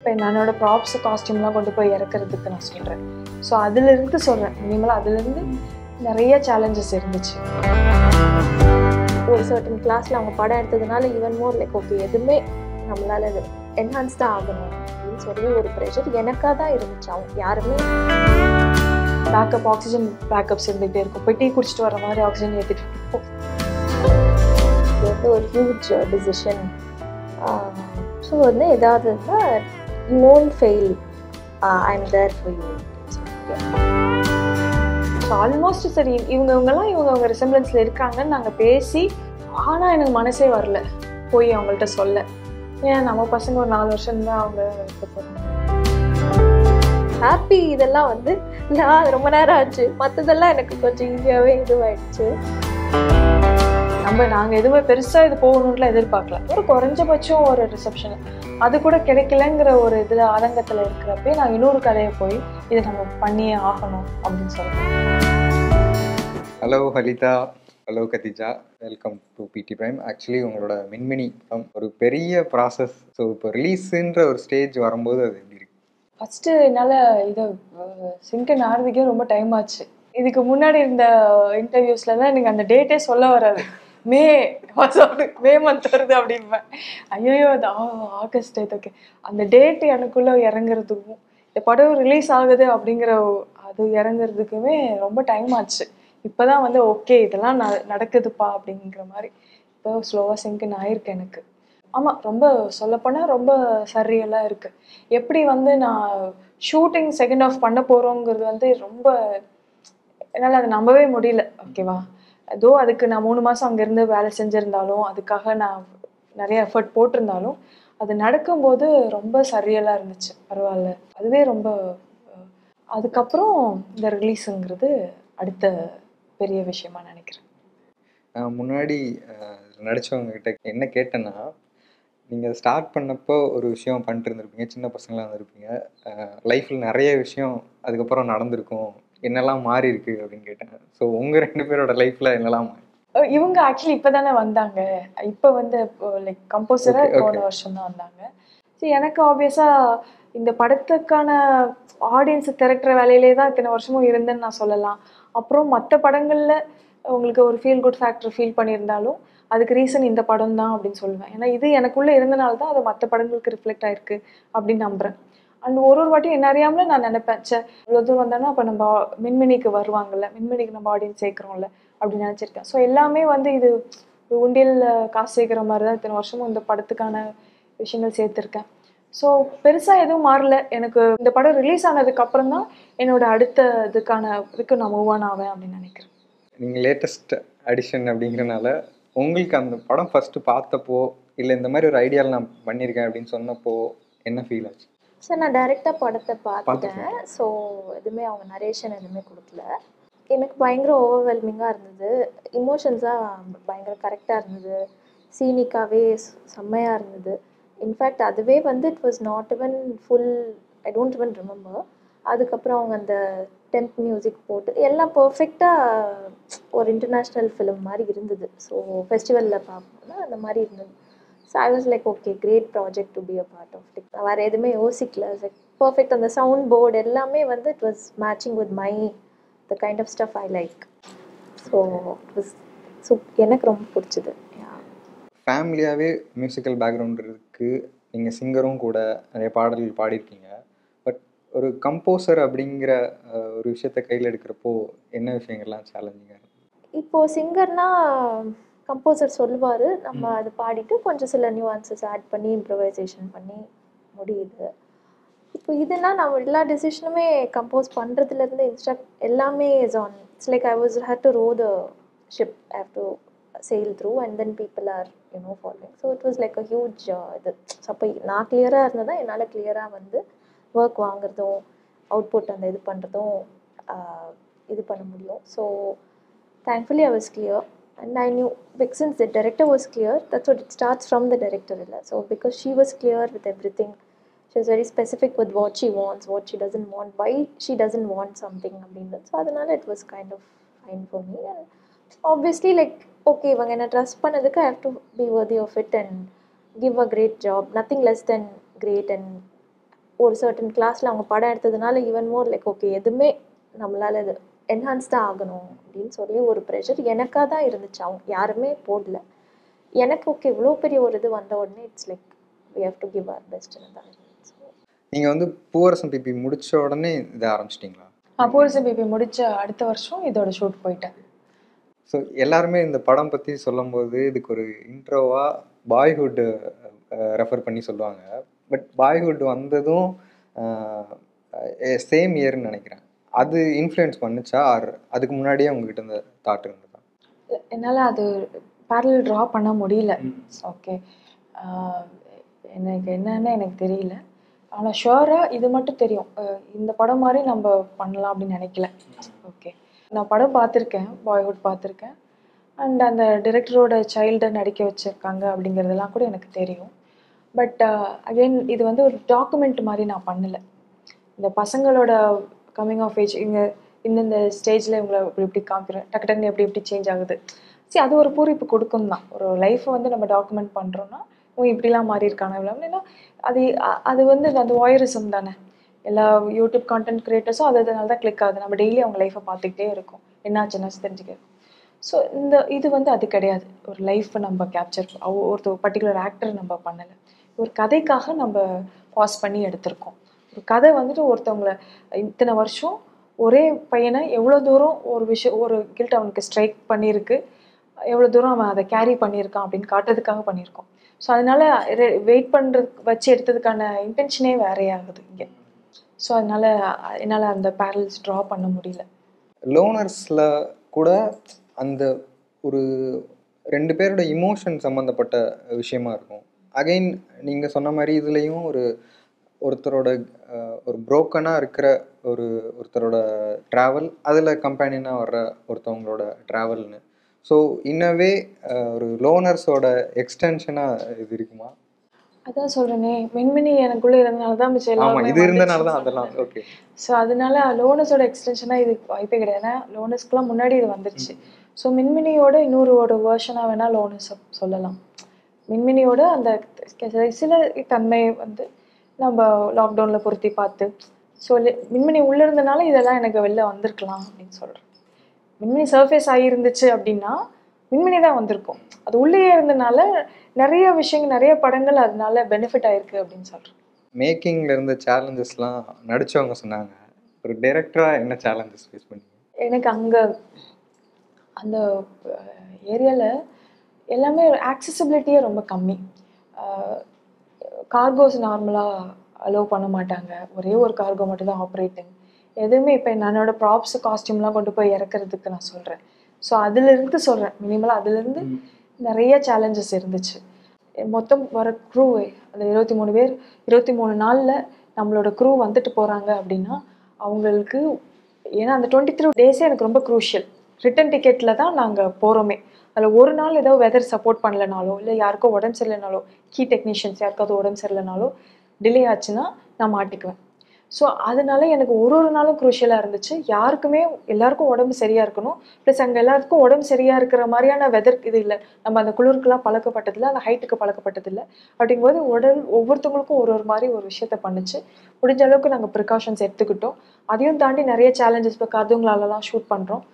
இப்போ என்னோட ப்ராப்ஸ் காஸ்டியூம்லாம் கொண்டு போய் இறக்குறதுக்கு நான் சொல்கிறேன். ஸோ அதுலேருந்து சொல்கிறேன், மினிமலாக அதுலேருந்து நிறைய சேலஞ்சஸ் இருந்துச்சு. ஒரு சர்டன் கிளாஸில் அவங்க படம் எடுத்ததுனால ஈவன் மோர் லைக் ஓகே எதுவுமே நம்மளால் இது என்ஹான்ஸ் தான் ஆகணும் அப்படின்னு சொல்லி ஒரு ப்ரெஷர் எனக்காக தான் இருந்துச்சு. அவங்க யாருமே பேக்கப் ஆக்சிஜன் பேக்கப்ஸ் இருந்துகிட்டே இருக்கும். போய் டீ குடிச்சிட்டு வர மாதிரி ஆக்சிஜன் ஏற்றிட்டு இருக்கும். இது வந்து ஒரு ஹியூஜ் டிசிஷன். ஸோ வந்து ஏதாவது இருந்தால் you won't fail, I am there for you. So almost சரி இவங்கெல்லாம் இவங்க ரிசம்பிளன்ஸில் இருக்காங்கன்னு நாங்கள் பேசி, ஆனால் எனக்கு மனசே வரல போய் அவங்கள்ட்ட சொல்ல. ஏன் நம்ம பசங்க ஒரு 4 வருஷம் தான் அவங்க இருக்க போகிறாங்க. ஹாப்பி இதெல்லாம் வந்து நான் ரொம்ப நேரம் ஆச்சு, மற்றதெல்லாம் எனக்கு கொஞ்சம் ஈஸியாகவே இதுவாயிடுச்சு. நாங்கள் எதுவுமே பெருசாக இது போகணுன்ட்டுலாம் எதிர்பார்க்கல. ஒரு குறைஞ்சபட்சம் ஒரு ரிசப்ஷன் அது கூட கிடைக்கலங்கிற ஒரு இதில் ஆதங்கத்தில் இருக்கிறப்பே நான் இன்னொரு கதையை போய் இதை நம்ம பண்ணியே ஆகணும் அப்படின்னு சொல்கிறேன். Hello Halitha, hello Khadija, welcome to பிடி பிரைம். ஆக்சுவலி உங்களோட மின்மினி ஒரு பெரிய ப்ராசஸ். ஸோ இப்போ ரிலீஸுன்ற ஒரு ஸ்டேஜ் வரும்போது அது எப்படி இருக்கு? ஃபஸ்ட்டு என்னால் இதை சிங்கன் ஆகிறதுக்கே ரொம்ப டைம் ஆச்சு. இதுக்கு முன்னாடி இருந்த இன்டர்வியூஸில் தான் எனக்கு அந்த டேட்டே சொல்ல வராது. மே மந்த் வருது அப்படின்பேன். ஐயோ அது ஆகஸ்ட், ஓகே அந்த டேட்டு எனக்குள்ளே இறங்குறதுக்கும் இந்த படம் ரிலீஸ் ஆகுது அப்படிங்கிற அது இறங்குறதுக்குமே ரொம்ப டைம் ஆச்சு. இப்போ தான் வந்து ஓகே இதெல்லாம் நடக்குதுப்பா அப்படிங்கிற மாதிரி இப்போ ஸ்லோவாக சிங்கன் ஆயிருக்கு எனக்கு. ஆமாம், ரொம்ப சொல்லப்போனால் ரொம்ப சரியெல்லாம் இருக்குது. எப்படி வந்து நான் ஷூட்டிங் செகண்ட் ஆஃப் பண்ண போகிறோங்கிறது வந்து ரொம்ப என்னால் அதை நம்பவே முடியல. ஓகேவா, ஏதோ அதுக்கு நான் 3 மாதம் அங்கேருந்து வேலை செஞ்சுருந்தாலும் அதுக்காக நான் நிறைய எஃபர்ட் போட்டிருந்தாலும் அது நடக்கும்போது ரொம்ப சரியலாக இருந்துச்சு. பரவாயில்ல, அதுவே ரொம்ப. அதுக்கப்புறம் இந்த ரிலீஸுங்கிறது அடுத்த பெரிய விஷயமா நினைக்கிறேன். நான் முன்னாடி நடித்தவங்ககிட்ட என்ன கேட்டேன்னா, நீங்கள் ஸ்டார்ட் பண்ணப்போ ஒரு விஷயம் பண்ணிட்டு இருந்திருப்பீங்க, சின்ன பசங்களாக இருந்திருப்பீங்க, லைஃப்பில் நிறைய விஷயம் அதுக்கப்புறம் நடந்திருக்கும், என்னெல்லாம் மாறி இருக்கு அப்படின்னு கேட்டேன். ஸோ உங்கள் 2 பேரோட லைஃப்பில் என்னெல்லாம் மாறி? இவங்க ஆக்சுவலி இப்போ தானே வந்தாங்க. இப்போ வந்து லைக் கம்போசராக போன வருஷம் தான் வந்தாங்க. ஸோ எனக்கு ஆப்வியஸாக இந்த படத்துக்கான ஆடியன்ஸை திரட்டுற வேலையிலே தான் இத்தனை வருஷமும் இருந்தேன்னு நான் சொல்லலாம். அப்புறம் மற்ற படங்களில் உங்களுக்கு ஒரு ஃபீல் குட் ஃபேக்டர் ஃபீல் பண்ணியிருந்தாலும் அதுக்கு ரீசன் இந்த படம் தான் அப்படின்னு சொல்லுவேன். ஏன்னா இது எனக்குள்ளே இருந்தனால தான் அது மற்ற படங்களுக்கு ரிஃப்ளெக்ட் ஆகிருக்கு அப்படின்னு நம்புகிறேன். அண்ட் ஒரு வாட்டியும் என்ன அறியாமலே நான் நினைப்பேன், இவ்வளோ தூரம் வந்தோன்னா அப்போ நம்ம மின்மினிக்கு வருவாங்கல்ல, மின்மினிக்கு நம்ம ஆடியன்ஸ் சேர்க்குறோம்ல அப்படின்னு நினச்சிருக்கேன். ஸோ எல்லாமே வந்து இது உண்டியல் காசு சேர்க்குற மாதிரி தான் இத்தனை வருஷமும் இந்த படத்துக்கான விஷயங்கள் சேர்த்துருக்கேன். ஸோ பெருசாக எதுவும் மாறல. எனக்கு இந்த படம் ரிலீஸ் ஆனதுக்கு அப்புறம் தான் என்னோட அடுத்த இதுக்கு நான் மூவ் ஆன் ஆவேன் அப்படின்னு நினைக்கிறேன். நீங்கள் லேட்டஸ்ட் அடிஷன் அப்படிங்கிறனால உங்களுக்கு அந்த படம் ஃபஸ்ட்டு பார்த்தப்போ, இல்லை இந்த மாதிரி ஒரு ஐடியாவில் நான் பண்ணியிருக்கேன் அப்படின்னு சொன்னப்போ என்ன ஃபீல் ஆச்சு? சார் நான் டைரெக்டாக படத்தை பார்த்துட்டேன். ஸோ எதுவுமே அவங்க நரேஷன் எதுவுமே கொடுக்கல. எனக்கு பயங்கர ஓவர்வெல்மிங்காக இருந்தது. இமோஷன்ஸாக பயங்கர கரெக்டாக இருந்தது. சீனிக்காகவே செம்மையாக இருந்தது. இன்ஃபேக்ட் அதுவே வந்து it was not even full, I don't even remember. அதுக்கப்புறம் அவங்க அந்த டெம்ப் மியூசிக் போட்டு எல்லாம் பர்ஃபெக்டாக ஒரு இன்டர்நேஷ்னல் ஃபிலிம் மாதிரி இருந்தது. ஸோ ஃபெஸ்டிவலில் பார்ப்போம்னா அந்த மாதிரி இருந்தது. So I was like okay, great project to be a part of it. நான் வேறு எதுவுமே யோசிக்கல. Like perfect. அந்த சவுண்ட் போர்டு எல்லாமே வந்து it was matching with my the kind of stuff I like. So it was எனக்கு ரொம்ப பிடிச்சது. ஃபேமிலியாகவே மியூசிக்கல் பேக்ரவுண்ட் இருக்குது, நீங்கள் சிங்கரும் கூட நிறைய பாடல்கள் பாடியிருக்கீங்க. பட் ஒரு கம்போசர் அப்படிங்கிற ஒரு விஷயத்தை கையில் எடுக்கிறப்போ என்ன விஷயங்கள்லாம் சேலஞ்சிங்காக இருக்குது? இப்போது சிங்கர்னால் கம்போசர் சொல்லுவார், நம்ம அதை பாடிட்டு கொஞ்சம் சில நியூஆன்சஸ் ஆட் பண்ணி இம்ப்ரவைசேஷன் பண்ணி முடியுது. இப்போ இதுனா நம்ம எல்லா டெசிஷனுமே கம்போஸ் பண்ணுறதுலேருந்து எல்லாமே is on. It's like I was had to row the ship, I have to sail through and then people are following. So it was like a huge இது. ஸோ அப்போ நான் கிளியராக இருந்ததா என்னால் கிளியராக வந்து ஒர்க் வாங்குறதும் அவுட்புட் அந்த இது பண்ணுறதும் இது பண்ண முடியும். So thankfully I was clear and I knew since the director was clear, that's what it starts from the director illa. So because she was clear with everything, she was very specific with what she wants, what she doesn't want, why she doesn't want something அப்படின்றது. So அதனால it was kind of fine for me. And obviously like okay, இவங்க என்ன trust பண்ணதுக்கு I have to be worthy of it and give a great job, nothing less than great. And ஒரு certain கிளாஸில் அவங்க படம் எடுத்ததுனால even more like okay எதுவுமே நம்மளால் இது என்ஹான்ஸ் தான் ஆகணும் அப்படின்னு சொல்லி ஒரு ப்ரெஷர் எனக்காக தான் இருந்துச்சு. அவங்க யாருமே போடல. எனக்கு ஓகே இவ்வளோ பெரிய ஒரு இது வந்த உடனே it's like we have to give our பெஸ்ட்னு தான் இருந்துச்சு. நீங்கள் வந்து பூவரசம் பிபி முடிச்ச உடனே இதை ஆரம்பிச்சிட்டிங்களா? பூவரசம் பிபி முடிச்ச அடுத்த வருஷம் இதோட ஷூட் போயிட்டேன். ஸோ எல்லாருமே இந்த படம் பற்றி சொல்லும்போது இதுக்கு ஒரு இன்ட்ரோவா பாய்ஹுட் ரெஃபர் பண்ணி சொல்லுவாங்க. பட் பாய்ஹுட் வந்ததும் சேம் இயர்னு நினைக்கிறேன். அது இன்ஃப்ளூயன்ஸ் பண்ணுச்சா ஆர் அதுக்கு முன்னாடியே உங்ககிட்ட இந்த தாட் இருந்ததா? என்னால் அது பேரலல் ட்ரா பண்ண முடியல. ஓகே, எனக்கு என்னன்னு எனக்கு தெரியல. ஆனால் ஷுவராக இது மட்டும் தெரியும், இந்த படம் மாதிரி நம்ம பண்ணலாம் அப்படின்னு நினைக்கல. ஓகே, நான் படம் பார்த்துருக்கேன், பாய்வுட் பார்த்துருக்கேன். அண்ட் அந்த டிரெக்டரோட சைல்டை நடிக்க வச்சுருக்காங்க அப்படிங்கிறதெல்லாம் கூட எனக்கு தெரியும். பட் அகெயின் இது வந்து ஒரு டாக்குமெண்ட் மாதிரி நான் பண்ணலை. இந்த பசங்களோட கம்மிங் ஆஃப் ஏஜ், இங்கே இந்தந்த ஸ்டேஜில் இவங்களை இப்படி இப்படி காமிக்கிறேன், டக்கு டக்குன்னு எப்படி எப்படி சேஞ்ச் ஆகுது. சரி, அது ஒரு பூரிப்பு கொடுக்கும் தான். ஒரு லைஃப்பை வந்து நம்ம டாக்குமெண்ட் பண்ணுறோன்னா இவங்க இப்படிலாம் மாறி இருக்காங்க இவ்வளோ. அது அது வந்து அந்த வாயரிசம் தானே. எல்லா யூடியூப் கான்டென்ட் கிரியேட்டர்ஸும் அதனால தான் கிளிக் ஆகுது. நம்ம டெய்லி அவங்க லைஃப்பை பார்த்துக்கிட்டே இருக்கோம், என்னாச்சுன்னா தெரிஞ்சுக்கிறோம். ஸோ இது வந்து அது கிடையாது. ஒரு லைஃப்பை நம்ம கேப்சர் ஒரு பர்டிகுலர் ஆக்டர் நம்ம பண்ணலை. ஒரு கதைக்காக நம்ம பாஸ் பண்ணி எடுத்திருக்கோம். ஒரு கதை வந்துட்டு ஒருத்தவங்களை இத்தனை வருஷம் ஒரே பையனை எவ்வளோ தூரம் ஒரு விஷயம், ஒரு கில்ட் அவனுக்கு ஸ்ட்ரைக் பண்ணியிருக்கு, எவ்வளோ தூரம் அவன் அதை கேரி பண்ணியிருக்கான் அப்படின்னு காட்டுறதுக்காக பண்ணியிருக்கோம். ஸோ அதனால வெயிட் பண்ணுறதுக்கு வச்சு எடுத்ததுக்கான இன்டென்ஷனே வேறையாகுது இங்கே. ஸோ அதனால என்னால் அந்த பேரல்ஸ் ட்ரா பண்ண முடியல. லோனர்ஸில் கூட அந்த ஒரு 2 பேரோட இமோஷன் சம்மந்தப்பட்ட விஷயமா இருக்கும். அகைன் நீங்கள் சொன்ன மாதிரி இதுலேயும் ஒருத்தரோட ஒரு புரோக்கனாக இருக்கிற ஒருத்தரோட ட்ராவல், அதில் கம்பேனியனாக வர்ற ஒருத்தவங்களோட ட்ராவல்னு. ஸோ இன்னவே ஒரு லோனர்ஸோட எக்ஸ்டென்ஷனாக இது இருக்குமா? அதான் சொல்கிறேனே, மின்மினி எனக்குள்ளே இருந்தனால தான் மிச்சம் எல்லாமே இது இருந்தனால தான் அதெல்லாம். ஓகே, ஸோ அதனால லோனஸோட எக்ஸ்டென்ஷனாக இது வாய்ப்பே கிடையாது. ஏன்னா லோனஸ்க்குலாம் முன்னாடி இது வந்துருச்சு. ஸோ மின்மினியோட இன்னொரு வேர்ஷனாக வேணால் லோனஸ் சொல்லலாம். மின்மினியோட அந்த சில தன்மை வந்து நம்ம லாக்டவுனில் பொருத்தி பார்த்து சொல்லி மின்மினி உள்ளே இருந்தனால இதெல்லாம் எனக்கு வெளில வந்திருக்கலாம் அப்படின்னு சொல்கிறேன். மின்மினி சர்ஃபேஸ் ஆகியிருந்துச்சு அப்படின்னா மின்மினி தான் வந்திருக்கும். அது உள்ளேயே இருந்தனால நிறைய விஷயங்கள், நிறைய படங்கள் அதனால பெனிஃபிட் ஆயிருக்கு அப்படின்னு சொல்கிறேன். மேக்கிங்கில் இருந்த சேலஞ்சஸ்லாம் நடித்தவங்க சொன்னாங்க. ஒரு டைரக்டராக என்ன சேலஞ்சஸ் ஃபேஸ் பண்ணீங்க? எனக்கு அங்கே அந்த ஏரியாவில் எல்லாமே ஆக்சசிபிலிட்டியே ரொம்ப கம்மி. கார்கோஸ் நார்மலாக அலோவ் பண்ண மாட்டாங்க. ஒரே ஒரு கார்கோ மட்டும் தான் ஆப்ரேட்டிங். எதுவுமே இப்போ என்னோட ப்ராப்ஸ் காஸ்டியூம்லாம் கொண்டு போய் இறக்குறதுக்கு நான் சொல்கிறேன். ஸோ அதிலிருந்து சொல்கிறேன், மினிமலாக அதிலிருந்து நிறைய சேலஞ்சஸ் இருந்துச்சு. மொத்தம் வர க்ரூவே அந்த 23 பேர் 23 நாளில் நம்மளோட க்ரூ வந்துட்டு போகிறாங்க அப்படின்னா அவங்களுக்கு, ஏன்னா அந்த 23 டேஸே எனக்கு ரொம்ப க்ரூஷியல். ரிட்டன் டிக்கெட்டில் தான் நாங்கள் போகிறோமே. அதில் ஒரு நாள் ஏதோ வெதர் சப்போர்ட் பண்ணலைனாலோ, இல்லை யாருக்கோ உடம்பு சரியில்லைனாலோ, கீ டெக்னீஷியன்ஸ் யாருக்காவது உடம்பு சரியில்லைனாலோ டிலே ஆச்சுன்னா நான் மாட்டிக்குவேன். ஸோ அதனால எனக்கு ஒரு நாளும் க்ரூஷியலாக இருந்துச்சு. எல்லாருக்கும் உடம்பு சரியாக இருக்கணும். ப்ளஸ் அங்கே எல்லாருக்கும் உடம்பு சரியாக இருக்கிற மாதிரியான வெதர் இது இல்லை. நம்ம அந்த குளிருக்குலாம் பழக்கப்பட்டதில்லை, அந்த ஹைட்டுக்கு பழக்கப்பட்டதில்லை. அப்படிங்கும்போது ஒவ்வொருத்தவங்களுக்கும் ஒரு மாதிரி ஒரு விஷயத்த பண்ணுச்சு. முடிஞ்ச அளவுக்கு நாங்கள் ப்ரிகாஷன்ஸ் எடுத்துக்கிட்டோம். அதையும் தாண்டி நிறைய சேலஞ்சஸ். இப்போ கருதுங்களாலலாம் ஷூட் பண்ணுறோம்.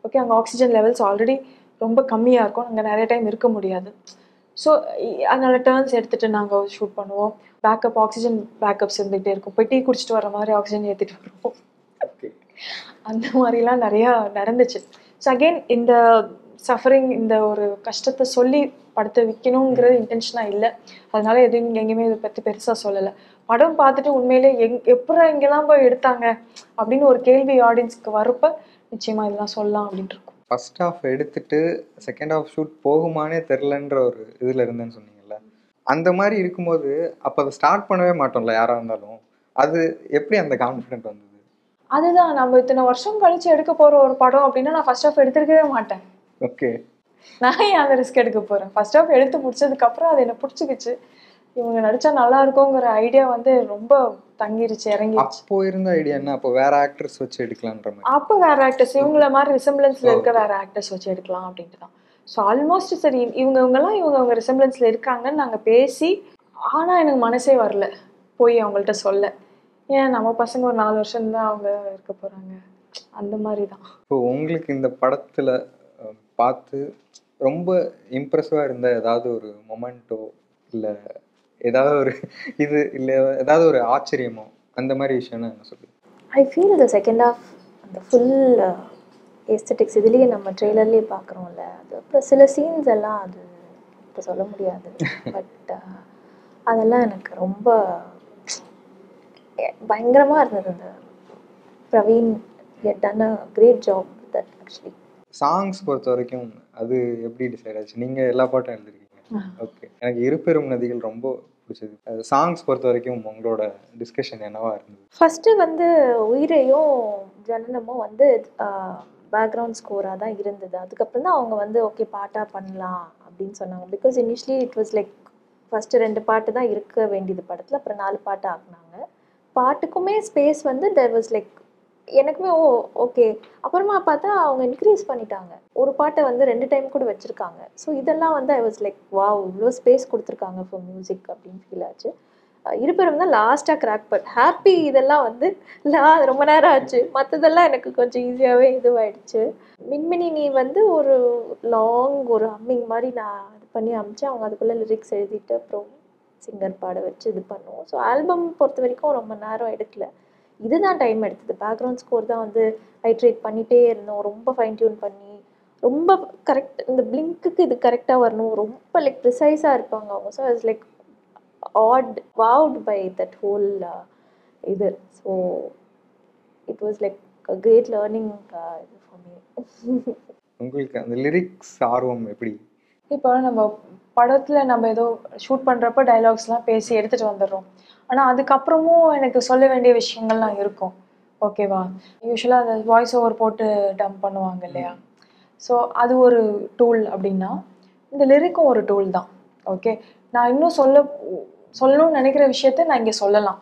ஓகே, அங்கே ஆக்சிஜன் லெவல்ஸ் ஆல்ரெடி ரொம்ப கம்மியாக இருக்கும். அங்கே நிறைய டைம் இருக்க முடியாது. ஸோ அதனால் டர்ன்ஸ் எடுத்துகிட்டு நாங்கள் ஷூட் பண்ணுவோம். பேக்கப் ஆக்சிஜன் பேக்கப்ஸ் இருந்துகிட்டே இருக்கும். போய் டீ குடிச்சிட்டு வர மாதிரி ஆக்சிஜன் ஏற்றிட்டு வருவோம். அந்த மாதிரிலாம் நிறையா நடந்துச்சு. ஸோ அகெயின் இந்த சஃபரிங், இந்த ஒரு கஷ்டத்தை சொல்லி படத்தை விற்கணுங்கிறது இன்டென்ஷனாக இல்லை. அதனால எதுவும் எங்கேயுமே இதை பற்றி பெருசாக சொல்லலை. படம் பார்த்துட்டு உண்மையிலே எப்பறம் இங்கெல்லாம் போய் எடுத்தாங்க அப்படின்னு ஒரு கேள்வி ஆடியன்ஸ்க்கு வரப்போ நிச்சயமாக இதெல்லாம் சொல்லலாம் அப்படின்ட்டு இருக்கும். ஃபர்ஸ்ட் ஹாஃப் எடுத்துட்டு செகண்ட் ஹாஃப் ஷூட் போகுமானே தெரிலன்ற ஒரு இதில் இருந்தேன்னு சொன்னீங்கல்ல, அந்த மாதிரி இருக்கும்போது அப்போ அதை ஸ்டார்ட் பண்ணவே மாட்டோம்ல யாராக இருந்தாலும். அது எப்படி அந்த கான்ஃபிடென்ட் வந்தது? அதுதான், நம்ம இத்தனை வருஷம் கழிச்சு எடுக்க போகிற ஒரு படம் அப்படின்னா நான் ஃபர்ஸ்ட் ஹாஃப் எடுத்துருக்கவே மாட்டேன். ஓகே, நான் ஏன் அந்த ரிஸ்க் எடுக்க போகிறேன்? ஃபர்ஸ்ட் ஹாஃப் எடுத்து முடிச்சதுக்கப்புறம் அது என்னை பிடிச்சிக்கிச்சு. இவங்க நடித்தா நல்லா இருக்குங்கிற ஐடியா வந்து ரொம்ப தங்கிருச்சு, இறங்கிருச்சு. அப்போ இருந்த ஐடியா என்ன? அப்போ வேற ஆக்டர்ஸ் வச்சு எடுக்கலான்ற மாதிரி? அப்போ வேற ஆக்டர்ஸ், இவங்கள மாதிரி ரிசம்பிளன்ஸில் இருக்க வேற ஆக்டர்ஸ் வச்சு எடுக்கலாம் அப்படின்ட்டு தான். ஸோ ஆல்மோஸ்ட் சரி இவங்க ரிசம்பிளன்ஸில் இருக்காங்கன்னு நாங்கள் பேசி, ஆனால் எனக்கு மனசே வரல போய் அவங்கள்ட்ட சொல்ல. ஏன் நம்ம பசங்க ஒரு 4 வருஷம் தான் அவங்க இருக்க போறாங்க, அந்த மாதிரி தான். இப்போ உங்களுக்கு இந்த படத்தில் பார்த்து ரொம்ப இம்ப்ரெசிவாக இருந்த ஏதாவது ஒரு மொமெண்ட்டோ இல்லை ஏதாவது ஒரு இது இல்லை ஏதாவது ஒரு ஆச்சரியமோ அந்த மாதிரி விஷயம்னா என்ன சொல்லுங்க? I feel the second of அந்த ஃபுல் எஸ்தட்டிக்ஸ் இதுலேயே நம்ம ட்ரெய்லர்லேயே பார்க்குறோம்ல, அது அப்புறம் சில சீன்ஸ் எல்லாம் அது இப்போ சொல்ல முடியாது. பட் அதெல்லாம் எனக்கு ரொம்ப பயங்கரமாக இருந்தது. அந்த Praveen had done a great job that actually. Songs பொறுத்த வரைக்கும் அது எப்படி டிசைட் ஆச்சு? நீங்கள் எல்லா பாட்டும் எழுதிருக்கீங்க. ஓகே, எனக்கு இருபெரும் நதிகள் ரொம்ப பிடிச்சது. சாங்ஸ் பொறுத்த வரைக்கும் உங்களோட டிஸ்கஷன் என்னவா இருந்தது? ஃபஸ்ட்டு வந்து உயிரையும் ஜனனமும் வந்து பேக்ரவுண்ட் ஸ்கோராக தான் இருந்தது. அதுக்கப்புறம் தான் அவங்க வந்து ஓகே பாட்டாக பண்ணலாம் அப்படின்னு சொன்னாங்க. Because initially it was like first 2 பாட்டு தான் இருக்க வேண்டியது படத்தில், அப்புறம் 4 பாட்டு ஆக்குனாங்க. பாட்டுக்குமே ஸ்பேஸ் வந்து தேர் வாஸ் லைக் எனக்குமே ஓகே. அப்புறமா பார்த்தா அவங்க இன்க்ரீஸ் பண்ணிட்டாங்க. ஒரு பாட்டை வந்து 2 டைம் கூட வச்சுருக்காங்க. ஸோ இதெல்லாம் வந்து ஐ வாஸ் லைக் வாவ், இவ்வளோ ஸ்பேஸ் கொடுத்துருக்காங்க ஃபார் மியூசிக் அப்படின்னு ஃபீல் ஆச்சு. இருபெரும் தான் லாஸ்ட்டாக கிராக் பட் ஹாப்பி இதெல்லாம் வந்து ரொம்ப நேரம் ஆச்சு. மற்றதெல்லாம் எனக்கு கொஞ்சம் ஈஸியாகவே இதுவாயிடுச்சு. மின்மினி நீ வந்து ஒரு லாங் ஒரு ஹம்மிங் மாதிரி நான் இது பண்ணி அமிச்சேன். அவங்க அதுக்குள்ளே லிரிக்ஸ் எழுதிட்டு அப்புறம் சிங்கர் பாட வச்சு இது பண்ணுவோம். ஸோ ஆல்பம் பொறுத்த வரைக்கும் ரொம்ப நேரம் எடுக்கல. இதுதான் டைம் எடுத்தது. பேக்ரவுண்ட் ஸ்கோர் தான் வந்து ஹைட்ரேட் பண்ணிகிட்டே இருந்தோம். ரொம்ப ஃபைன் டியூன் பண்ணி ரொம்ப கரெக்ட், இந்த பிளிங்க்குக்கு இது கரெக்டாக வரணும், ரொம்ப லைக் ப்ரிசைஸாக இருப்பாங்க அவங்க. So it's like wowed by that whole இது. So it was like a great learning for me. உங்களுக்கு அந்த லிரிக்ஸ் ஆர்வம் எப்படி? இப்போ நம்ம படத்தில் நம்ம ஏதோ ஷூட் பண்ணுறப்ப டைலாக்ஸ்லாம் பேசி எடுத்துகிட்டு வந்துடுறோம். ஆனால் அதுக்கப்புறமும் எனக்கு சொல்ல வேண்டிய விஷயங்கள்லாம் இருக்கும். ஓகேவா? யூஸ்வலாக அந்த வாய்ஸ் ஓவர் போட்டு டம்ப் பண்ணுவாங்க இல்லையா? ஸோ அது ஒரு டூல் அப்படின்னா, இந்த லிரிக்கும் ஒரு டூல் தான். ஓகே, நான் இன்னும் சொல்லணும்னு நினைக்கிற விஷயத்த நான் இங்கே சொல்லலாம்.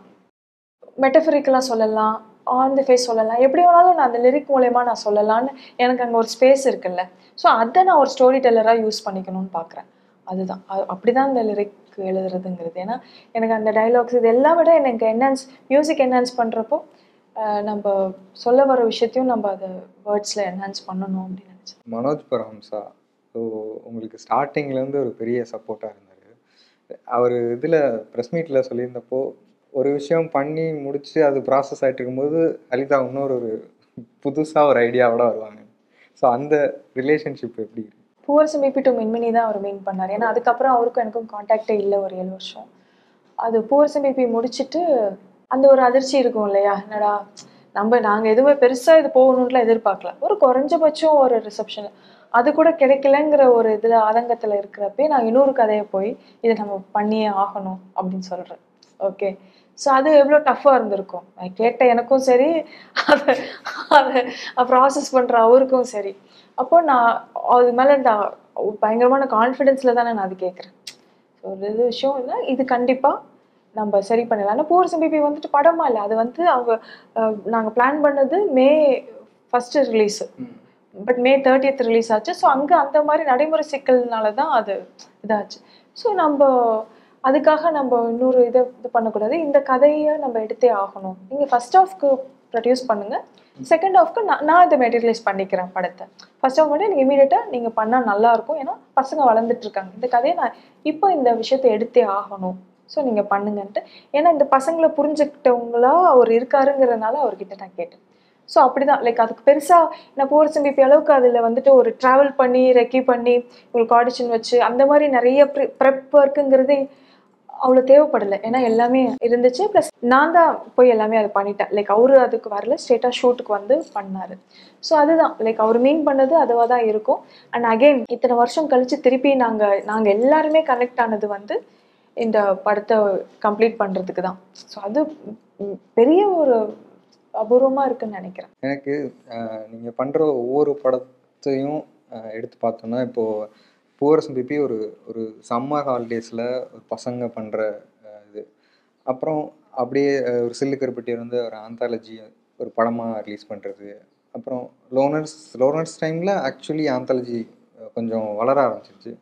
மெட்டஃபரிக்கலாக சொல்லலாம், ஆன் தி ஃபேஸ் சொல்லலாம், எப்படி வேணாலும் நான் அந்த லிரிக் மூலயமா நான் சொல்லலான்னு எனக்கு அங்கே ஒரு ஸ்பேஸ் இருக்குல்ல. ஸோ அதை நான் ஒரு ஸ்டோரி டெல்லராக யூஸ் பண்ணிக்கணும்னு பார்க்குறேன். அதுதான் அப்படி தான் இந்த லிரிக் எழுதுறதுங்கிறது. ஏன்னா எனக்கு அந்த டைலாக்ஸ் இது எல்லாம் விட எனக்கு மியூசிக் என்ஹான்ஸ் பண்ணுறப்போ நம்ம சொல்ல வர விஷயத்தையும் நம்ம அதை வேர்ட்ஸில் என்ஹான்ஸ் பண்ணணும் அப்படின்னு நினச்சேன். மனோஜ் பரஹம்சா ஸோ உங்களுக்கு ஸ்டார்டிங்லேருந்து ஒரு பெரிய சப்போர்ட்டாக இருந்தார். அவர் இதில் ப்ரெஸ் மீட்டில் சொல்லியிருந்தப்போ ஒரு விஷயம் பண்ணி முடித்து அது ப்ராசஸ் ஆகிட்டு இருக்கும்போது அலிதா இன்னொரு புதுசாக ஒரு ஐடியாவோட வருவாங்க. ஸோ அந்த ரிலேஷன்ஷிப் எப்படி? பூவரசம் பிபி டு மின்மினி தான் அவர் மீன் பண்ணார். ஏன்னா அதுக்கப்புறம் அவருக்கும் எனக்கும் கான்டாக்டே இல்லை ஒரு 7 வருஷம். அது பூவரசம் பிபி முடிச்சுட்டு அந்த ஒரு அதிர்ச்சி இருக்கும் இல்லையா, என்னடா நாங்கள் எதுவுமே பெருசாக இது போகணுன்ட்டுலாம் எதிர்பார்க்கல. ஒரு குறைஞ்சபட்சம் ஒரு ரிசப்ஷனில் அது கூட கிடைக்கலங்கிற ஒரு இதில் ஆதங்கத்தில் இருக்கிறப்பே நான் இன்னொரு கதையை போய் இதை நம்ம பண்ணியே ஆகணும் அப்படின்னு சொல்கிறேன். ஓகே, ஸோ அது எவ்வளோ டஃப்பாக இருந்திருக்கும். நான் கேட்ட எனக்கும் சரி, அதை அதை ப்ராசஸ் பண்ணுற அவருக்கும் சரி. அப்போ நான் அது மேலே இந்த பயங்கரமான கான்ஃபிடென்ஸில் தானே நான் அது கேட்குறேன். ஸோ இது விஷயம் இல்லை, இது கண்டிப்பாக நம்ம சரி பண்ணலாம். ஆனால் பூவரசம் பிபி வந்துட்டு படமா இல்லை, அது வந்து அவங்க நாங்கள் பிளான் பண்ணது மே 1 release, but May 30th release ஆச்சு. ஸோ அங்கே அந்த மாதிரி நடைமுறை சிக்கல்னால தான் அது இதாச்சு. ஸோ நம்ம அதுக்காக நம்ம இன்னொரு இது பண்ணக்கூடாது. இந்த கதையை நம்ம எடுத்தே ஆகணும். நீங்கள் ஃபர்ஸ்ட் ஹாஃப்க்கு ப்ரொடியூஸ் பண்ணுங்கள், செகண்ட் ஹாஃப்க்கு நான் இதை மெட்டீரியலைஸ் பண்ணிக்கிறேன் படத்தை. ஃபர்ஸ்ட் ஹாஃப் மட்டும் எனக்கு இமீடியட்டாக நீங்கள் பண்ணால் நல்லாயிருக்கும். ஏன்னா பசங்க வளர்ந்துட்டுருக்காங்க. இந்த கதையை நான் இப்போ இந்த விஷயத்தை எடுத்தே ஆகணும். ஸோ நீங்கள் பண்ணுங்கன்ட்டு. ஏன்னா இந்த பசங்களை புரிஞ்சுக்கிட்டவங்களா அவர் இருக்காருங்கிறதுனால அவர்கிட்ட நான் கேட்டேன். ஸோ அப்படி தான் லைக் அதுக்கு பெருசாக நான் பூவரசம் பிபி அளவுக்கு அதில் வந்துட்டு ஒரு ட்ராவல் பண்ணி ரெக்கி பண்ணி உங்களுக்கு ஆடிஷன் வச்சு அந்த மாதிரி நிறைய ப்ரெப் ஒர்க்குங்கிறது அவ்வளோ தேவைப்படலை. ஏன்னா எல்லாமே இருந்துச்சு. ப்ளஸ் நான் தான் போய் எல்லாமே அதை பண்ணிட்டேன். லைக் அவரு அதுக்கு வரல, ஸ்ட்ரெயிட்டாக ஷூட்டுக்கு வந்து பண்ணார். ஸோ அதுதான் லைக் அவர் மீன் பண்ணது அதுவாக தான் இருக்கும். அண்ட் அகெயின் இத்தனை வருஷம் கழித்து திருப்பி நாங்கள் எல்லாருமே கனெக்ட் ஆனது வந்து இந்த படத்தை கம்ப்ளீட் பண்ணுறதுக்கு தான். ஸோ அது பெரிய ஒரு அபூர்வமாக இருக்குன்னு நினைக்கிறேன். எனக்கு நீங்கள் பண்ணுற ஒவ்வொரு படத்தையும் எடுத்து பார்த்தோன்னா, இப்போது பூவரசம் பிபி ஒரு சம்மர் ஹாலிடேஸில் ஒரு பசங்க பண்ணுற இது. அப்புறம் அப்படியே ஒரு சில்லுக்கருப்பட்டி வந்து ஒரு ஆந்தாலஜி ஒரு படமாக ரிலீஸ் பண்ணுறது. அப்புறம் லோனர்ஸ் டைமில் ஆக்சுவலி ஆந்தாலஜி கொஞ்சம் வளர ஆரம்பிச்சிருச்சு.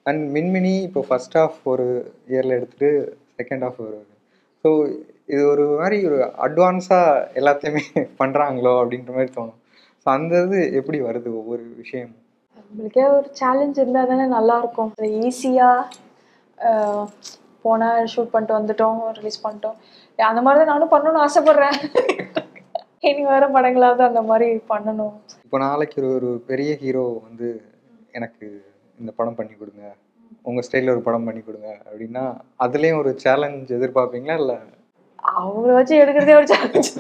அண்ட் மின்மினி இப்போ ஃபர்ஸ்ட் ஹாஃப் ஒரு இயரில் எடுத்துகிட்டு செகண்ட் ஹாஃப் ஒரு ஸோ இது ஒரு மாதிரி ஒரு அட்வான்ஸாக எல்லாத்தையுமே பண்ணுறாங்களோ அப்படின்ற மாதிரி தோணும். ஸோ அந்த இது எப்படி வருது ஒவ்வொரு விஷயமும்? நம்மளுக்கே ஒரு சேலஞ்ச் இருந்தால் தானே நல்லாயிருக்கும். அது ஈஸியாக போனால் ஷூட் பண்ணிட்டு வந்துட்டோம், ரிலீஸ் பண்ணிட்டோம். அந்த மாதிரி தான் நானும் பண்ணணும்னு ஆசைப்பட்றேன். இனி வர படங்களாவது அந்த மாதிரி பண்ணணும். இப்போ நாளைக்கு ஒரு பெரிய ஹீரோ வந்து எனக்கு இந்த படம் பண்ணி கொடுங்க, உங்கள் ஸ்டைலில் ஒரு படம் பண்ணி கொடுங்க அப்படின்னா அதுலேயும் ஒரு சேலஞ்ச் எதிர்பார்ப்பீங்களா? இல்லை அவங்கள வச்சு எடுக்கிறதே ஒரு சேலஞ்ச்.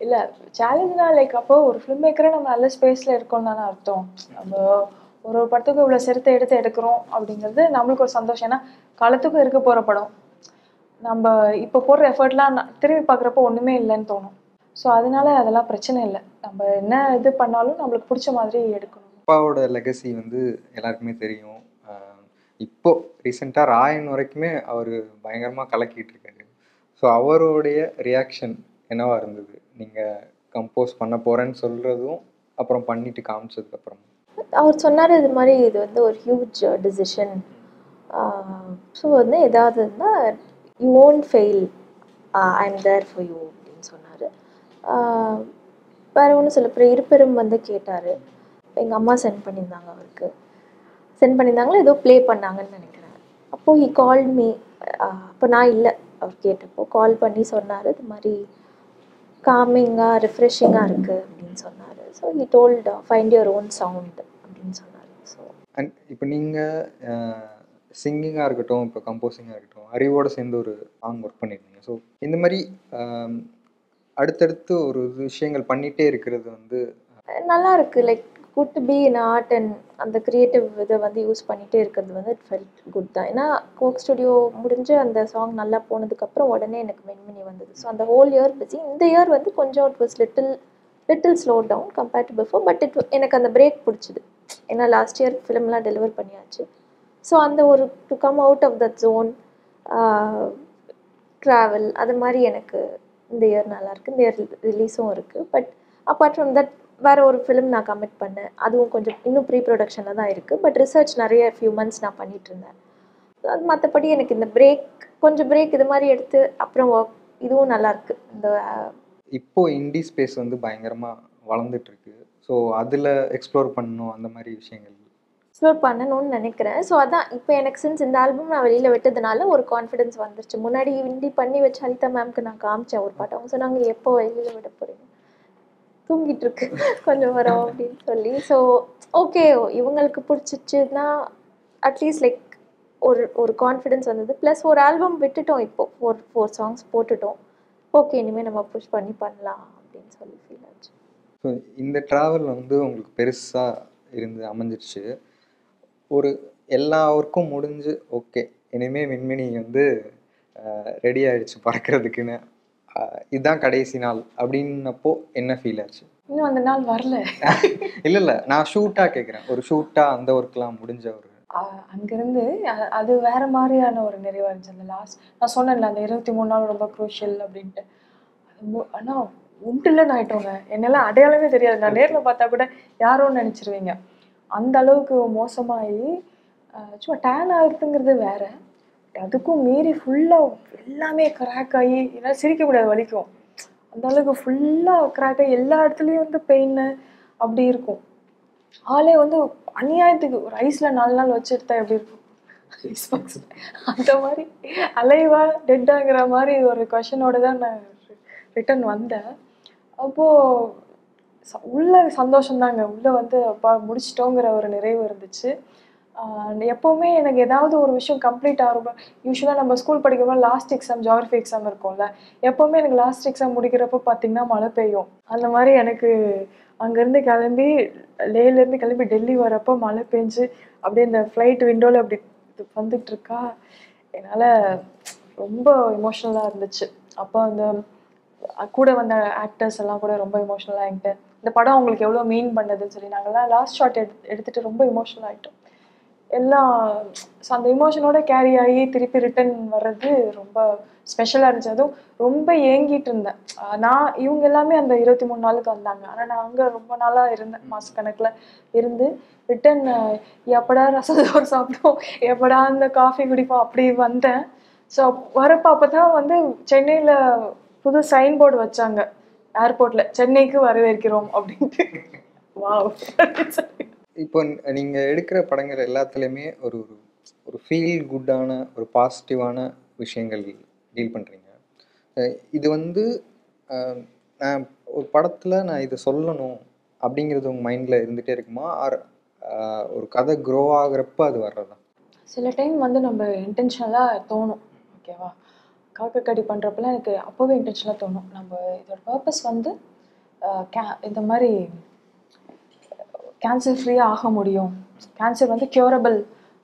இல்லை, சேலஞ்ச்னா லைக் அப்போ ஒரு ஃபிலிம் மேக்கரே நம்ம நல்ல ஸ்பேஸில் இருக்கோம்னு தானே அர்த்தம். நம்ம ஒரு படத்துக்கு இவ்வளோ சிறுத்தை எடுக்கிறோம் அப்படிங்கிறது நம்மளுக்கு ஒரு சந்தோஷம். ஏன்னா காலத்துக்கும் இருக்க போகிற படம். நம்ம இப்போ போடுற எஃபர்ட்லாம் திரும்பி பார்க்குறப்போ ஒன்றுமே இல்லைன்னு தோணும். ஸோ அதனால அதெல்லாம் பிரச்சனை இல்லை. நம்ம என்ன இது பண்ணாலும் நம்மளுக்கு பிடிச்ச மாதிரி எடுக்கணும். அப்பாவோட லெகசி வந்து எல்லாருக்குமே தெரியும். இப்போ ரீசெண்டாக ராயன் வரைக்குமே அவர் பயங்கரமாக கலக்கிட்டு இருக்காரு. ஸோ அவருடைய ரியாக்ஷன் என்னவா இருந்தது நீங்கள் கம்போஸ் பண்ண போகிறேன்னு சொல்கிறதும் அப்புறம் பண்ணிட்டு காமிச்சதுக்கப்புறம்? அவர் சொன்னார் இது மாதிரி இது வந்து ஒரு ஹியூஜ் டிசிஷன். ஸோ வந்து ஏதாவது இருந்தால் you won't fail, I am there for you அப்படின்னு சொன்னார். வேறு ஒன்றும் சொல்ல. அப்புறம் இருப்பெரும் வந்து கேட்டார். எங்கள் அம்மா சென்ட் பண்ணியிருந்தாங்க, அவருக்கு சென்ட் பண்ணியிருந்தாங்களா ஏதோ ப்ளே பண்ணாங்கன்னு நினைக்கிறேன். அப்போது ஹி கால்ட் மீ. அப்போ நான் இல்லை, அவர் கேட்டப்போ கால் பண்ணி சொன்னார் இது மாதிரி காமிங்காக ரெஃப்ரெஷிங்காக இருக்குது அப்படின்னு சொன்னார். So he told find your own sound அப்படின்னு சொன்னார். ஸோ அண்ட் இப்போ நீங்கள் சிங்கிங்காக இருக்கட்டும், இப்போ கம்போசிங்காக இருக்கட்டும், அறிவோடு சேர்ந்து ஒரு சாங் ஒர்க் பண்ணியிருந்தீங்க. ஸோ இந்த மாதிரி அடுத்தடுத்து ஒரு விஷயங்கள் பண்ணிகிட்டே இருக்கிறது வந்து நல்லா இருக்குது. Like good to be in art and அந்த க்ரியேட்டிவ் இதை வந்து யூஸ் பண்ணிகிட்டே இருக்கிறது வந்து இட் ஃபெல்ட் குட் தான். ஏன்னா கோக் ஸ்டுடியோ முடிஞ்சு அந்த சாங் நல்லா போனதுக்கப்புறம் உடனே எனக்கு மென்மினி வந்தது. ஸோ அந்த ஹோல் இயர் பிஸி. இந்த இயர் வந்து கொஞ்சம் it was little slow down compared to before. But எனக்கு அந்த பிரேக் பிடிச்சிது. ஏன்னா லாஸ்ட் இயர் ஃபிலிம்லாம் டெலிவர் பண்ணியாச்சு. ஸோ அந்த ஒரு to come out of that zone, travel, அது மாதிரி எனக்கு இந்த இயர் நல்லாயிருக்கு. இந்த இயர் ரிலீஸும் இருக்குது. பட் அப்பார்ட் ஃப்ரம் தட் வேறு ஒரு ஃபிலிம் நான் கமிட் பண்ணேன். அதுவும் கொஞ்சம் இன்னும் ப்ரீ ப்ரொடக்ஷனில் தான் இருக்குது. பட் ரிசர்ச் நிறைய ஃபியூ மந்த்ஸ் நான் பண்ணிகிட்ருந்தேன். அது மற்றபடி எனக்கு இந்த கொஞ்சம் பிரேக் இது மாதிரி எடுத்து அப்புறம் ஒர்க் இதுவும் நல்லாயிருக்கு. இந்த இப்போ இண்டி ஸ்பேஸ் வந்து பயங்கரமாக வளர்ந்துட்டுருக்கு. ஸோ அதில் எக்ஸ்ப்ளோர் பண்ணணும், அந்த மாதிரி விஷயங்கள் எக்ஸ்ப்ளோர் பண்ணணும்னு நினைக்கிறேன். ஸோ அதான் இப்போ எனக்கு சின்ஸ் இந்த ஆல்பம் நான் வெளியில் விட்டதுனால ஒரு கான்ஃபிடென்ஸ் வந்துருச்சு. முன்னாடி இண்டி பண்ணி வச்சு ஹரிதா மேம்க்கு நான் காமிச்சேன் ஒரு பாட்டு. அவங்க சொன்னாங்க எப்போ வெளியில் விட போகிறீங்க, தூங்கிட்டு இருக்கு, கொஞ்சம் வரோம் அப்படின்னு சொல்லி. ஸோ ஓகே, இவங்களுக்கு பிடிச்சிச்சுன்னா அட்லீஸ்ட் லைக் ஒரு கான்ஃபிடென்ஸ் வந்தது. ப்ளஸ் ஒரு ஆல்பம் விட்டுட்டோம், இப்போது ஃபோர் சாங்ஸ் போட்டுட்டோம். ஓகே, இனிமேல் நம்ம புஷ் பண்ணலாம் அப்படின்னு சொல்லி ஃபீல் ஆச்சு. ஸோ இந்த ட்ராவல் வந்து உங்களுக்கு பெருசாக இருந்து அமைஞ்சிருச்சு. ஒரு எல்லா ஒர்க்கும் முடிஞ்சு ஓகே இனிமேல் மின்மினி வந்து ரெடி ஆகிடுச்சு பறக்கிறதுக்குன்னு, இதுதான் கடைசி நாள் அப்படின்னப்போ என்ன ஃபீல் ஆச்சு? இன்னும் அந்த நாள் வரல. இல்லை நான் ஷூட்டாக கேட்குறேன். ஒரு ஷூட்டாக அந்த ஒர்க்லாம் முடிஞ்ச ஒரு அங்கேருந்து அது வேறு மாதிரியான ஒரு நிறைவாக இருந்துச்சு. அந்த லாஸ்ட் நான் சொன்னேன்ல அந்த 23 நாள் ரொம்ப க்ரூஷியல் அப்படின்ட்டு. ஆனால் உண்டுலன்னு ஆகிட்டோங்க. என்னெல்லாம் அடையாளமே தெரியாது. நான் நேரில் பார்த்தா கூட யாரோன்னு நினச்சிருவீங்க. அந்த அளவுக்கு மோசமாகி சும்மா டேன் ஆகுறதுங்கிறது வேறு. அதுக்கும் மீறி ஃபுல்லாக எல்லாமே கிராக் ஆகி என்னால் சிரிக்க முடியாது, வலிக்கும். அந்த அளவுக்கு ஃபுல்லாக கிராக் ஆகி எல்லா இடத்துலையும் வந்து பெயின் அப்படி இருக்கும். ஆளே வந்து அநியாயத்துக்கு ஒரு ஐஸில் 4 நாள் வச்சு எடுத்தா எப்படி இருக்கும், ஐஸ் பாக்ஸில் அந்த மாதிரி அலைவா டெட்டாங்கிற மாதிரி ஒரு கொஷனோடு தான் நான் ரிட்டன் வந்தேன். அப்போது உள்ள சந்தோஷம்தாங்க. உள்ளே வந்து அப்பா முடிச்சிட்டோங்கிற ஒரு நிறைவு இருந்துச்சு. எப்போவுமே எனக்கு ஏதாவது ஒரு விஷயம் கம்ப்ளீட் ஆகும். யூஸ்வலாக நம்ம ஸ்கூல் படிக்கும்போது லாஸ்ட் எக்ஸாம் ஜியாகிரஃபி எக்ஸாம் இருக்கும்ல, எப்போவுமே எனக்கு லாஸ்ட் எக்ஸாம் முடிக்கிறப்போ பார்த்திங்கன்னா மழை பெய்யும். அந்த மாதிரி எனக்கு அங்கேருந்து கிளம்பி லேலேருந்து கிளம்பி டெல்லி வரப்போ மழை பெஞ்சு அப்படியே இந்த ஃப்ளைட் விண்டோவில் அப்படி வந்துட்டுருக்கா. என்னால் ரொம்ப எமோஷ்னலாக இருந்துச்சு. அப்போ அந்த கூட வந்த ஆக்டர்ஸ் எல்லாம் கூட ரொம்ப எமோஷ்னலாக ஆகிட்டேன். இந்த படம் அவங்களுக்கு எவ்வளோ மீன் பண்ணதுன்னு சொல்லி நாங்கள்லாம் லாஸ்ட் ஷாட் எடுத்துகிட்டு ரொம்ப எமோஷ்னல் ஆகிட்டோம். எல்லாம் அந்த இமோஷனோட கேரி ஆகி திருப்பி ரிட்டர்ன் வர்றது ரொம்ப ஸ்பெஷலாக இருந்துச்சு. அதுவும் ரொம்ப ஏங்கிட்டு இருந்தேன். நான் இவங்க எல்லாமே அந்த 23 நாளுக்கு வந்தாங்க. ஆனால் நான் அங்கே ரொம்ப நாளாக இருந்தேன், மாதக்கணக்கில் இருந்து ரிட்டன் எப்படா ரசத்தோடு சாப்பிட்டோம், எப்படா அந்த காஃபி குடிப்போம் அப்படி வந்தேன். ஸோ வரப்போ அப்போ தான் வந்து சென்னையில் புது சைன் போர்டு வச்சாங்க ஏர்போர்ட்டில், சென்னைக்கு வரவேற்கிறோம் அப்படின்ட்டு. வாவ். இப்போ நீங்கள் எடுக்கிற படங்கள் எல்லாத்துலேயுமே ஒரு ஒரு ஃபீல் குட்டான ஒரு பாசிட்டிவான விஷயங்கள் டீல் பண்ணுறீங்க. இது வந்து நான் ஒரு படத்தில் நான் இதை சொல்லணும் அப்படிங்கிறது உங்கள் மைண்டில் இருந்துகிட்டே இருக்குமா, ஆர் ஒரு கதை க்ரோ ஆகிறப்ப அது வர்றதா? சில டைம் வந்து நம்ம இன்டென்ஷனலாக தோணும், ஓகேவா, காக்கக்கடி பண்ணுறப்பெல்லாம் எனக்கு அப்போவே இன்டென்ஷனலாக தோணும், நம்ம இதோட பர்பஸ் வந்து இந்த மாதிரி கேன்சர் ஃப்ரீயாக ஆக முடியும், கேன்சர் வந்து க்யூரபிள்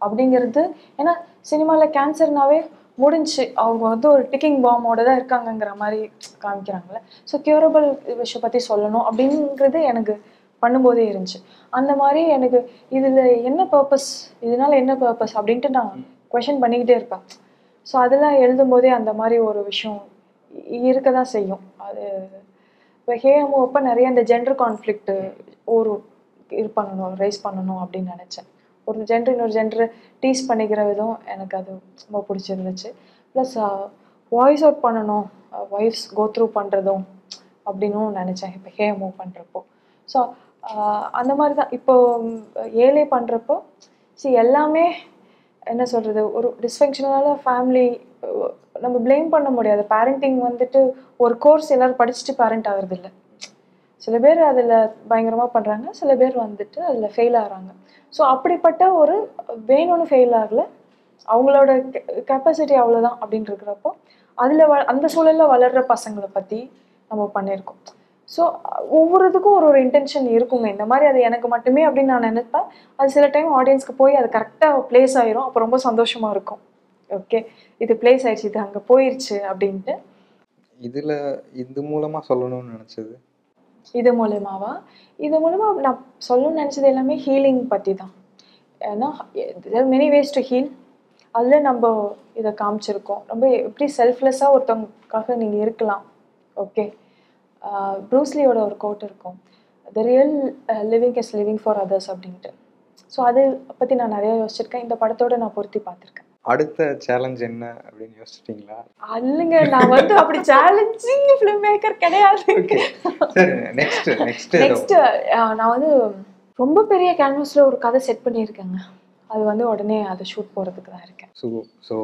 அப்படிங்கிறது. ஏன்னா சினிமாவில் கேன்சர்னாவே முடிஞ்சு, அவங்க வந்து ஒரு டிக்கிங் பாம்போட தான் இருக்காங்கங்கிற மாதிரி காமிக்கிறாங்களே. ஸோ க்யூரபிள் விஷயம் பற்றி சொல்லணும் அப்படிங்கிறது எனக்கு பண்ணும்போதே இருந்துச்சு. அந்த மாதிரி எனக்கு இதில் என்ன பர்பஸ், இதனால என்ன பர்பஸ் அப்படின்ட்டு நான் கொஷின் பண்ணிக்கிட்டே இருப்பேன். ஸோ அதெல்லாம் எழுதும்போதே அந்த மாதிரி ஒரு விஷயம் இருக்க தான் செய்யும். அது இப்போ ஹேமோ அப்போ நிறைய இந்த ஜெண்டர் கான்ஃப்ளிக்ட்டு ஒரு இது பண்ணணும், ரைஸ் பண்ணணும் அப்படின்னு நினச்சேன். ஒரு ஜென்டர் இன்னொரு ஜென்டரை டீஸ் பண்ணிக்கிற விதம் எனக்கு அது ரொம்ப பிடிச்சிருந்துச்சு. ப்ளஸ் வாய்ஸ் அவுட் பண்ணணும், ஒய்ஃப்ஸ் கோ த்ரூ பண்ணுறதும் அப்படின்னும் நினச்சேன் இப்போ ஹேமோ பண்ணுறப்போ. ஸோ அந்த மாதிரி தான் இப்போ ஏழை பண்ணுறப்போ எல்லாமே என்ன சொல்கிறது, ஒரு டிஸ்ஃபங்க்ஷனால ஃபேமிலி நம்ம ப்ளேம் பண்ண முடியாது. பேரண்டிங் வந்துட்டு ஒரு கோர்ஸ் எல்லோரும் படிச்சுட்டு பேரண்ட் ஆகிறது இல்லை. சில பேர் அதில் பயங்கரமாக பண்ணுறாங்க, சில பேர் வந்துட்டு அதில் ஃபெயில் ஆகிறாங்க. ஸோ அப்படிப்பட்ட ஒரு வேணும்னு ஃபெயில் ஆகலை, அவங்களோட கெப்பாசிட்டி அவ்வளோதான் அப்படின்னு இருக்கிறப்போ அதில் அந்த சூழலில் வளர்கிற பசங்களை பற்றி நம்ம பண்ணியிருக்கோம். ஸோ ஒவ்வொரு இதுக்கும் ஒரு ஒரு இன்டென்ஷன் இருக்குங்க. இந்த மாதிரி அது எனக்கு மட்டுமே அப்படின்னு நான் நினைப்பேன். அது சில டைம் ஆடியன்ஸ்க்கு போய் அது கரெக்டாக ப்ளேஸ் ஆயிரும். அப்போ ரொம்ப சந்தோஷமாக இருக்கும். ஓகே, இது ப்ளேஸ் ஆயிடுச்சு, இது அங்கே போயிடுச்சு அப்படின்ட்டு. இதில் இது மூலமாக சொல்லணும்னு நினச்சது, இது மூலமாவா, இது மூலமாக நான் சொல்லணும்னு நினச்சது எல்லாமே ஹீலிங் பற்றி தான். ஏன்னா மெனி வேஸ் டு ஹீல். அதில் நம்ம இதை காமிச்சிருக்கோம். ரொம்ப எப்படி செல்ஃப்லெஸ்ஸாக ஒருத்தவங்களுக்காக நீங்கள் இருக்கலாம். ஓகே, ப்ரூஸ்லியோட ஒரு கோட் இருக்கும், the real living is living for others அப்படின்ட்டு. ஸோ அதை பற்றி நான் நிறையா யோசிச்சிருக்கேன். இந்த படத்தோடு நான் பொருத்தி பார்த்துருக்கேன். அடுத்த சேலஞ்ச் என்ன அப்படின்னு யோசிச்சிட்டிங்களா? அல்லுங்க, நான் வந்து அப்படி சேலஞ்சிங் ஃபிலிம் மேக்கர் கிடையாது. நெக்ஸ்ட் நான் வந்து ரொம்ப பெரிய கேன்வாஸில் ஒரு கதை செட் பண்ணியிருக்கேங்க. அது வந்து உடனே அதை ஷூட் போகிறதுக்கு தான் இருக்கேன். ஸோ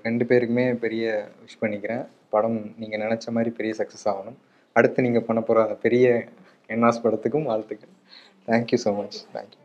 2 பேருக்குமே பெரிய விஷ் பண்ணிக்கிறேன். படம் நீங்கள் நினச்ச மாதிரி பெரிய சக்ஸஸ் ஆகணும். அடுத்து நீங்கள் பண்ண போகிற பெரிய கேன்வாஸ் படத்துக்கும் வாழ்த்துக்கள். Thank you so much. தேங்க்யூ.